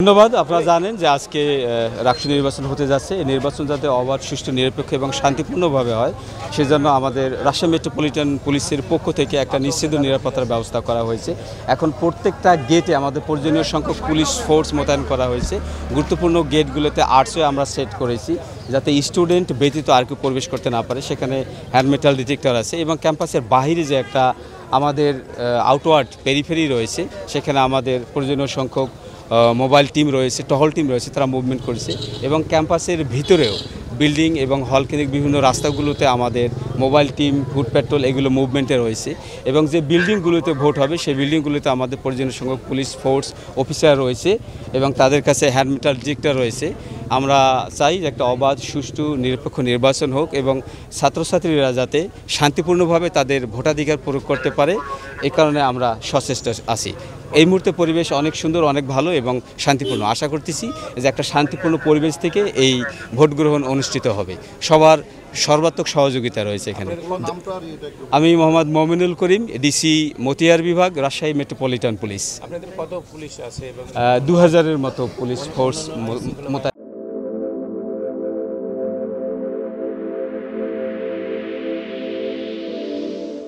ধন্যবাদ। আপনারা জানেন যে আজকে রাষ্ট্র নির্বাচন হতে যাচ্ছে। এই নির্বাচন যাতে অবাধ, সুষ্ঠু, নিরপেক্ষ এবং শান্তিপূর্ণভাবে হয় সেজন্য আমাদের রাজশাহী মেট্রোপলিটন পুলিশের পক্ষ থেকে একটা নিশ্চিত নিরাপত্তার ব্যবস্থা করা হয়েছে। এখন প্রত্যেকটা গেটে আমাদের প্রয়োজনীয় সংখ্যক পুলিশ ফোর্স মোতায়েন করা হয়েছে। গুরুত্বপূর্ণ গেটগুলোতে আর্টসও আমরা সেট করেছি যাতে স্টুডেন্ট ব্যতীত আর কেউ প্রবেশ করতে না পারে। সেখানে হ্যান্ড মেটাল ডিটেক্টর আছে এবং ক্যাম্পাসের বাহিরে যে একটা আমাদের আউটওয়ার্ড পেরিফেরি রয়েছে সেখানে আমাদের প্রয়োজনীয় সংখ্যক মোবাইল টিম রয়েছে, টহল টিম রয়েছে, তারা মুভমেন্ট করেছে এবং ক্যাম্পাসের ভিতরেও বিল্ডিং এবং হল কেন্দ্রিক বিভিন্ন রাস্তাগুলোতে আমাদের মোবাইল টিম, ফুড পেট্রোল এগুলো মুভমেন্টে রয়েছে এবং যে বিল্ডিংগুলোতে ভোট হবে সেই বিল্ডিংগুলোতে আমাদের প্রয়োজনীয় সংখ্যক পুলিশ ফোর্স অফিসার রয়েছে এবং তাদের কাছে হ্যান্ড মেটাল ডিটেক্টর রয়েছে। আমরা চাই যে একটা অবাধ, সুষ্ঠু, নিরপেক্ষ নির্বাচন হোক এবং ছাত্রছাত্রীরা যাতে শান্তিপূর্ণভাবে তাদের ভোটাধিকার প্রয়োগ করতে পারে, এই কারণে আমরা সচেষ্ট আছি। এই মুহূর্তে পরিবেশ অনেক সুন্দর, অনেক ভালো এবং শান্তিপূর্ণ। আশা করতেছি যে একটা শান্তিপূর্ণ পরিবেশ থেকে এই ভোট গ্রহণ অনুষ্ঠিত হবে। সবার সর্বাত্মক সহযোগিতা রয়েছে এখানে। আমি মোহাম্মদ মমিনুল করিম, ডিসি মতিয়ার বিভাগ, রাজশাহী মেট্রোপলিটন পুলিশ। আপনাদের কত পুলিশ আছে? 2000-এর মতো পুলিশ ফোর্স মোতায়েন।